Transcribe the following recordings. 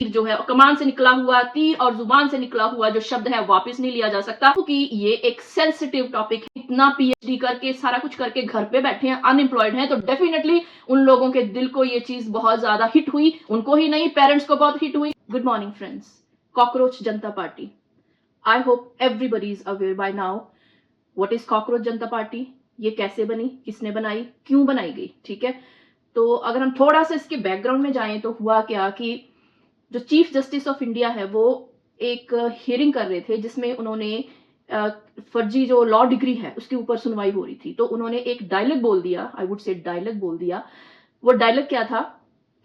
जो है कमान से निकला हुआ तीर और जुबान से निकला हुआ जो शब्द है वापस नहीं लिया जा सकता, क्योंकि ये एक सेंसिटिव टॉपिक है। इतना पीएचडी करके सारा कुछ करके घर पे बैठे हैं, अनएम्प्लॉयड हैं, तो डेफिनेटली उन लोगों के दिल को ये चीज बहुत ज्यादा हिट हुई, उनको ही नहीं पेरेंट्स को बहुत हिट हुई। Good morning friends, Cockroach Janata Party. I hope everybody is aware by now what is Cockroach Janata Party, ये कैसे बनी, किसने बनाई, क्यों बनाई गई। ठीक है, तो अगर हम थोड़ा सा इसके बैकग्राउंड में जाएं तो हुआ क्या कि जो चीफ जस्टिस ऑफ इंडिया है वो एक हियरिंग कर रहे थे जिसमें उन्होंने फर्जी जो लॉ डिग्री है उसके ऊपर सुनवाई हो रही थी। तो उन्होंने एक डायलॉग बोल दिया, आई वुड से डायलॉग बोल दिया। वो डायलॉग क्या था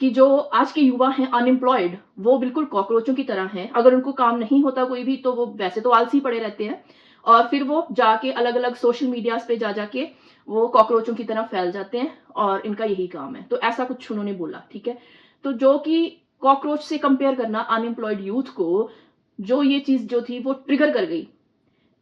कि जो आज के युवा हैं अनएम्प्लॉयड, वो बिल्कुल कॉकरोचों की तरह हैं। अगर उनको काम नहीं होता कोई भी तो वो वैसे तो आलसी पड़े रहते हैं, और फिर वो जाके अलग अलग सोशल मीडियाज पे जा जाके वो कॉकरोचों की तरह फैल जाते हैं और इनका यही काम है। तो ऐसा कुछ उन्होंने बोला। ठीक है, तो जो कि कॉकरोच से कंपेयर करना अनएम्प्लॉयड यूथ को, जो ये चीज जो थी वो ट्रिगर कर गई।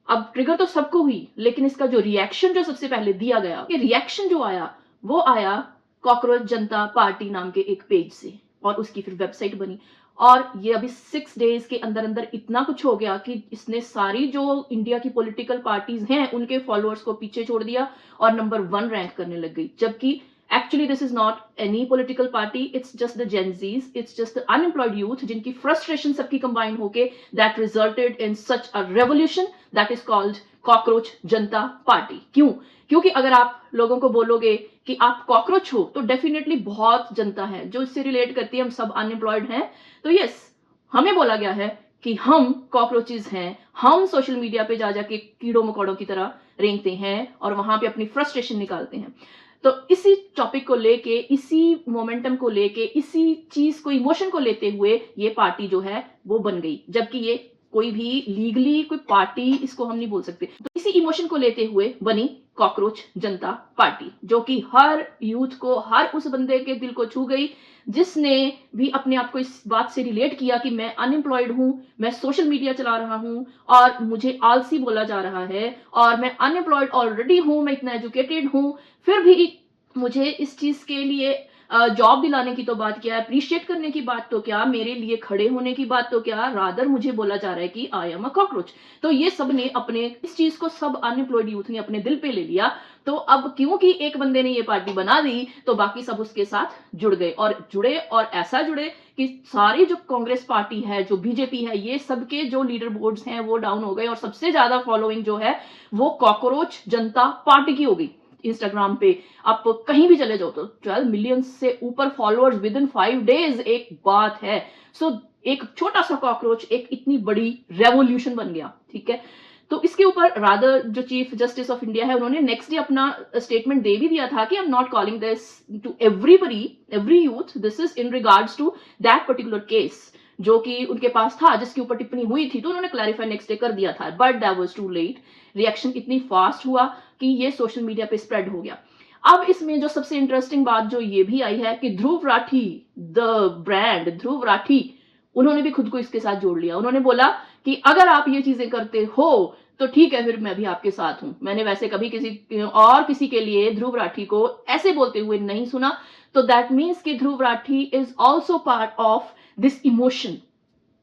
अब ट्रिगर तो सबको हुई, लेकिन इसका जो रिएक्शन जो सबसे पहले दिया गया, ये रिएक्शन जो आया वो आया कॉकरोच जनता पार्टी नाम के एक पेज से, और उसकी फिर वेबसाइट बनी। और ये अभी 6 डेज के अंदर अंदर इतना कुछ हो गया कि इसने सारी जो इंडिया की पॉलिटिकल पार्टीज हैं उनके फॉलोअर्स को पीछे छोड़ दिया और नंबर 1 रैंक करने लग गई। जबकि actually this is not any political party, it's just the Gen Zs, it's just the unemployed youth जिनकी frustration सबकी combine होके that resulted in such a revolution that is called cockroach Janata party. क्यों? क्योंकि अगर आप लोगों को बोलोगे कि आप कॉकरोच हो तो डेफिनेटली बहुत जनता है जो इससे रिलेट करती है, हम सब अनएम्प्लॉयड हैं। तो यस, हमें बोला गया है कि हम कॉकरोचेस हैं, हम सोशल मीडिया पे जा जाके कीड़ों मकोड़ों की तरह रेंगते हैं और वहां पे अपनी फ्रस्ट्रेशन निकालते हैं। तो इसी टॉपिक को लेके, इसी मोमेंटम को लेके, इसी चीज को, इमोशन को लेते हुए ये पार्टी जो है वो बन गई। जबकि ये कोई भी लीगली कोई पार्टी इसको हम नहीं बोल सकते। तो इसी इमोशन को लेते हुए बनी कॉकरोच जनता पार्टी, जो कि हर यूथ को, हर उस बंदे के दिल को छू गई जिसने भी अपने आप को इस बात से रिलेट किया कि मैं अनएम्प्लॉयड हूं, मैं सोशल मीडिया चला रहा हूं और मुझे आलसी बोला जा रहा है, और मैं अनएम्प्लॉयड ऑलरेडी हूं, मैं इतना एजुकेटेड हूं, फिर भी मुझे इस चीज के लिए जॉब दिलाने की तो बात क्या, अप्रिशिएट करने की बात तो क्या, मेरे लिए खड़े होने की बात तो क्या, रादर मुझे बोला जा रहा है कि आई एम अ कॉकरोच। तो ये सब ने अपने, इस चीज को सब अनएम्प्लॉयड यूथ ने अपने दिल पे ले लिया। तो अब क्योंकि एक बंदे ने ये पार्टी बना दी तो बाकी सब उसके साथ जुड़ गए, और जुड़े और ऐसा जुड़े कि सारी जो कांग्रेस पार्टी है, जो बीजेपी है, ये सबके जो लीडर बोर्ड्स हैं वो डाउन हो गए, और सबसे ज्यादा फॉलोइंग जो है वो कॉकरोच जनता पार्टी की हो गई। इंस्टाग्राम पे आप कहीं भी चले जाओ तो 12 मिलियन से ऊपर फॉलोअर्स विद इन 5 डेज एक बात है। सो एक छोटा सा कॉकरोच एक इतनी बड़ी रेवोल्यूशन बन गया। ठीक है, तो इसके ऊपर रादर जो चीफ जस्टिस ऑफ इंडिया है उन्होंने नेक्स्ट डे अपना स्टेटमेंट दे भी दिया था कि I am not calling this to everybody, every youth, this is in regards to that particular case जो कि उनके पास था, जिसके ऊपर टिप्पणी हुई थी। तो उन्होंने क्लैरिफाई नेक्स्ट डे कर दिया था, but that was too late. Reaction इतनी फास्ट हुआ कि ये सोशल मीडिया पे स्प्रेड हो गया। अब इसमें जो सबसे इंटरेस्टिंग बात जो ये भी आई है कि ध्रुव राठी, द ब्रांड ध्रुव राठी, उन्होंने भी खुद को इसके साथ जोड़ लिया। उन्होंने बोला कि अगर आप ये चीजें करते हो तो ठीक है, फिर मैं भी आपके साथ हूं। मैंने वैसे कभी किसी के लिए ध्रुव राठी को ऐसे बोलते हुए नहीं सुना। तो दैट मीन्स कि Dhruv Rathee is also part of this emotion,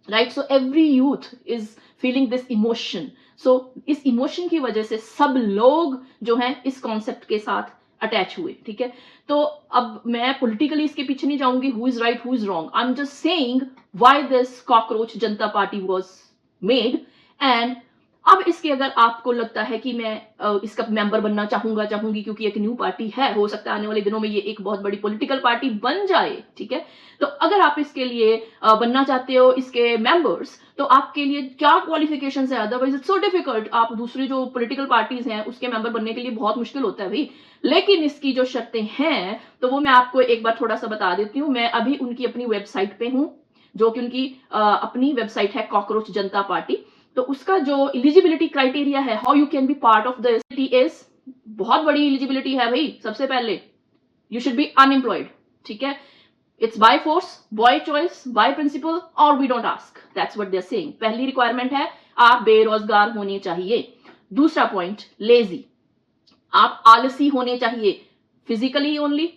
right? So every youth is feeling this emotion. So इस इमोशन की वजह से सब लोग जो हैं इस कॉन्सेप्ट के साथ अटैच हुए। ठीक है, तो अब मैं पॉलिटिकली इसके पीछे नहीं जाऊंगी, who is right who is wrong, I am just saying why this cockroach Janata party was made. And अब इसके अगर आपको लगता है कि मैं इसका मेंबर बनना चाहूंगी क्योंकि एक न्यू पार्टी है, हो सकता है आने वाले दिनों में ये एक बहुत बड़ी पॉलिटिकल पार्टी बन जाए। ठीक है, तो अगर आप इसके लिए बनना चाहते हो, इसके मेंबर्स, तो आपके लिए क्या क्वालिफिकेशन है? Otherwise it's so difficult. आप दूसरी जो पॉलिटिकल पार्टीज हैं उसके मेंबर बनने के लिए बहुत मुश्किल होता है भाई। लेकिन इसकी जो शर्तें हैं तो वो मैं आपको एक बार थोड़ा सा बता देती हूँ। मैं अभी उनकी अपनी वेबसाइट पे हूँ, जो कि उनकी अपनी वेबसाइट है कॉकरोच जनता पार्टी। तो उसका जो एलिजिबिलिटी क्राइटेरिया है, how you can be part of this is, बहुत बड़ी एलिजिबिलिटी है भाई। सबसे पहले यू शुड बी अनएम्प्लॉयड। ठीक है, it's by force, by choice, by principle, और we don't ask, that's what they are saying. पहली रिक्वायरमेंट है आप बेरोजगार होने चाहिए। दूसरा पॉइंट, लेजी, आप आलसी होने चाहिए, physically only.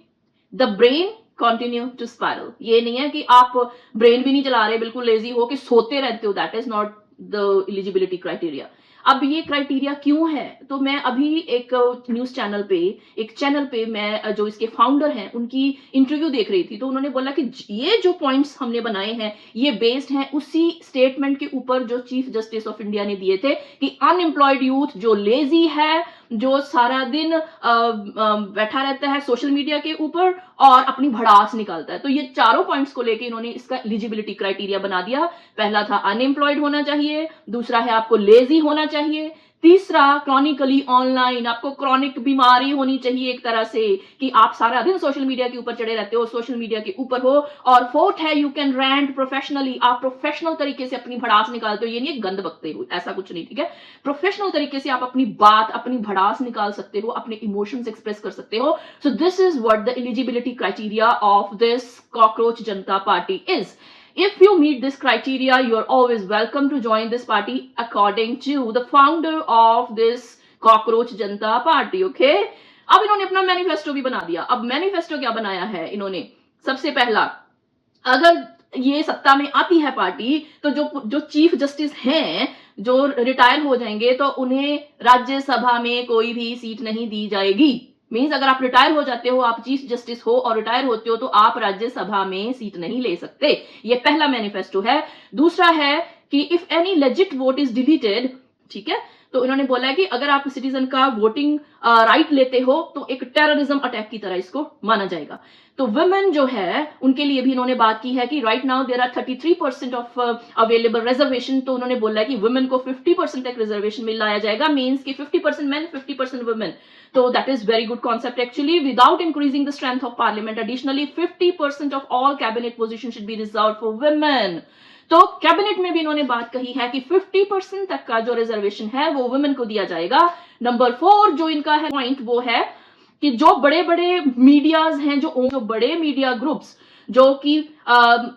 The brain continue to spiral. ये नहीं है कि आप ब्रेन भी नहीं चला रहे, बिल्कुल लेजी हो कि सोते रहते हो, that is not the eligibility criteria. अब ये क्राइटेरिया क्यों है, तो मैं अभी एक न्यूज चैनल पे, एक चैनल पे मैं जो इसके फाउंडर हैं उनकी इंटरव्यू देख रही थी, तो उन्होंने बोला कि ये जो पॉइंट्स हमने बनाए हैं ये बेस्ड हैं उसी स्टेटमेंट के ऊपर जो चीफ जस्टिस ऑफ इंडिया ने दिए थे कि अनएम्प्लॉयड यूथ जो लेजी है, जो सारा दिन बैठा रहता है सोशल मीडिया के ऊपर और अपनी भड़ास निकालता है। तो ये चारों पॉइंट्स को लेके इन्होंने इसका एलिजिबिलिटी क्राइटेरिया बना दिया। पहला था अनएम्प्लॉयड होना चाहिए, दूसरा है आपको लेजी होना चाहिए, तीसरा क्रॉनिकली ऑनलाइन, आपको क्रॉनिक बीमारी होनी चाहिए एक तरह से कि आप सारा दिन सोशल मीडिया के ऊपर चढ़े रहते हो, सोशल मीडिया के ऊपर हो। और फोर्थ है यू कैन रैंट प्रोफेशनली, आप प्रोफेशनल तरीके से अपनी भड़ास निकालते हो, ये नहीं गंद बकते हो, ऐसा कुछ नहीं, ठीक है। प्रोफेशनल तरीके से आप अपनी बात, अपनी भड़ास निकाल सकते हो, अपने इमोशंस एक्सप्रेस कर सकते हो। So this is what the eligibility criteria of this cockroach Janata party is. If you meet this criteria, you are always welcome to join this party according to the founder of this cockroach Janata party. Okay? अब इन्होंने अपना manifesto भी बना दिया। अब manifesto क्या बनाया है इन्होंने? सबसे पहला, अगर ये सत्ता में आती है पार्टी, तो जो चीफ जस्टिस हैं जो रिटायर हो जाएंगे तो उन्हें राज्यसभा में कोई भी सीट नहीं दी जाएगी। मीन्स अगर आप रिटायर हो जाते हो, आप चीफ जस्टिस हो और रिटायर होते हो, तो आप राज्यसभा में सीट नहीं ले सकते। ये पहला मैनिफेस्टो है। दूसरा है कि if any legit vote is deleted, ठीक है, तो इन्होंने बोला है कि अगर आप सिटीजन का वोटिंग राइट लेते हो तो एक टेररिज्म अटैक की तरह इसको माना जाएगा। तो वुमेन जो है उनके लिए भी इन्होंने बात की है कि right now there are 33% of available reservation, तो उन्होंने बोला है कि वुमेन को 50% तक रिजर्वेशन में लाया जाएगा, मींस कि 50% मेन 50% वुमेन। तो that is very good concept actually, without increasing the strength of parliament. Additionally 50% of all cabinet position should be reserved for women. तो कैबिनेट में भी इन्होंने बात कही है कि 50% तक का जो रिजर्वेशन है वो वुमेन को दिया जाएगा। नंबर 4 जो इनका है पॉइंट, वो है कि जो बड़े बड़े मीडियाज हैं, जो बड़े मीडिया ग्रुप्स जो कि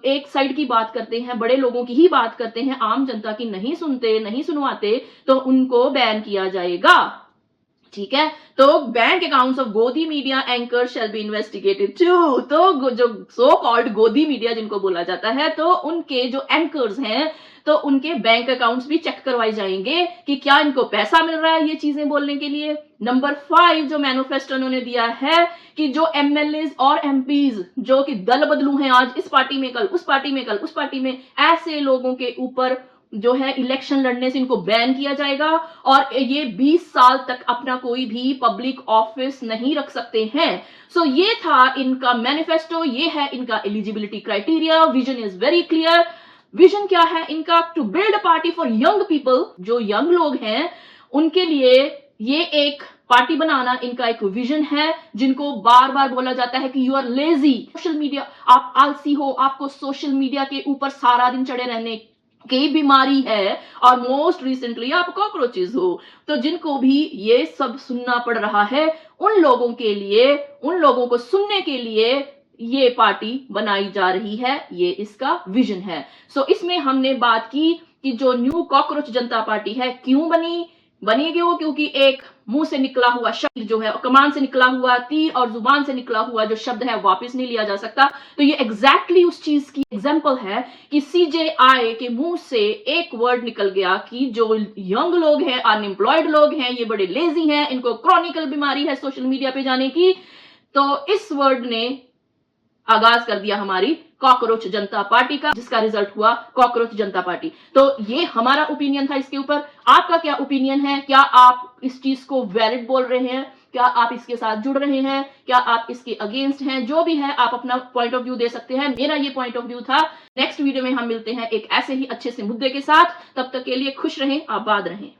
एक साइड की बात करते हैं, बड़े लोगों की ही बात करते हैं, आम जनता की नहीं सुनते, नहीं सुनवाते, तो उनको बैन किया जाएगा। ठीक है, तो bank accounts of Godi media anchor shall be investigated too. तो जो सो कॉल्ड गोदी मीडिया जिनको बोला जाता है, तो उनके जो एंकर्स हैं, तो उनके बैंक अकाउंट्स भी चेक करवाए जाएंगे कि क्या इनको पैसा मिल रहा है ये चीजें बोलने के लिए। नंबर 5 जो मैनिफेस्टो उन्होंने दिया है कि जो एमएलएज और एमपीज जो कि दल बदलू हैं, आज इस पार्टी में, कल उस पार्टी में, कल उस पार्टी में, ऐसे लोगों के ऊपर जो है इलेक्शन लड़ने से इनको बैन किया जाएगा और ये 20 साल तक अपना कोई भी पब्लिक ऑफिस नहीं रख सकते हैं। सो ये था इनका मैनिफेस्टो, ये है इनका eligibility criteria. Vision is very clear. Vision क्या है इनका? To build a party for young people, जो यंग लोग हैं उनके लिए ये एक पार्टी बनाना इनका एक विजन है। जिनको बार बार बोला जाता है कि you are lazy, social media, आप आलसी हो, आपको सोशल मीडिया के ऊपर सारा दिन चढ़े रहने की बीमारी है, और मोस्ट रिसेंटली आप कॉकरोचेस हो। तो जिनको भी ये सब सुनना पड़ रहा है, उन लोगों के लिए, उन लोगों को सुनने के लिए ये पार्टी बनाई जा रही है, ये इसका विजन है। सो इसमें हमने बात की कि जो न्यू कॉकरोच जनता पार्टी है क्यों बनी क्यों? क्योंकि एक मुंह से निकला हुआ शब्द जो है, कमान से निकला हुआ तीर और जुबान से निकला हुआ जो शब्द है वापस नहीं लिया जा सकता। तो ये एग्जैक्टली उस चीज की एग्जांपल है कि सीजेआई के मुंह से एक वर्ड निकल गया कि जो यंग लोग हैं, अनएम्प्लॉयड लोग हैं, ये बड़े लेजी हैं, इनको क्रॉनिकल बीमारी है सोशल मीडिया पे जाने की। तो इस वर्ड ने आगाज कर दिया हमारी कॉकरोच जनता पार्टी का, जिसका रिजल्ट हुआ कॉकरोच जनता पार्टी। तो ये हमारा ओपिनियन था इसके ऊपर। आपका क्या ओपिनियन है? क्या आप इस चीज को वैलिड बोल रहे हैं? क्या आप इसके साथ जुड़ रहे हैं? क्या आप इसके अगेंस्ट हैं? जो भी है आप अपना पॉइंट ऑफ व्यू दे सकते हैं। मेरा ये पॉइंट ऑफ व्यू था। नेक्स्ट वीडियो में हम मिलते हैं एक ऐसे ही अच्छे से मुद्दे के साथ। तब तक के लिए खुश रहें, आबाद रहें।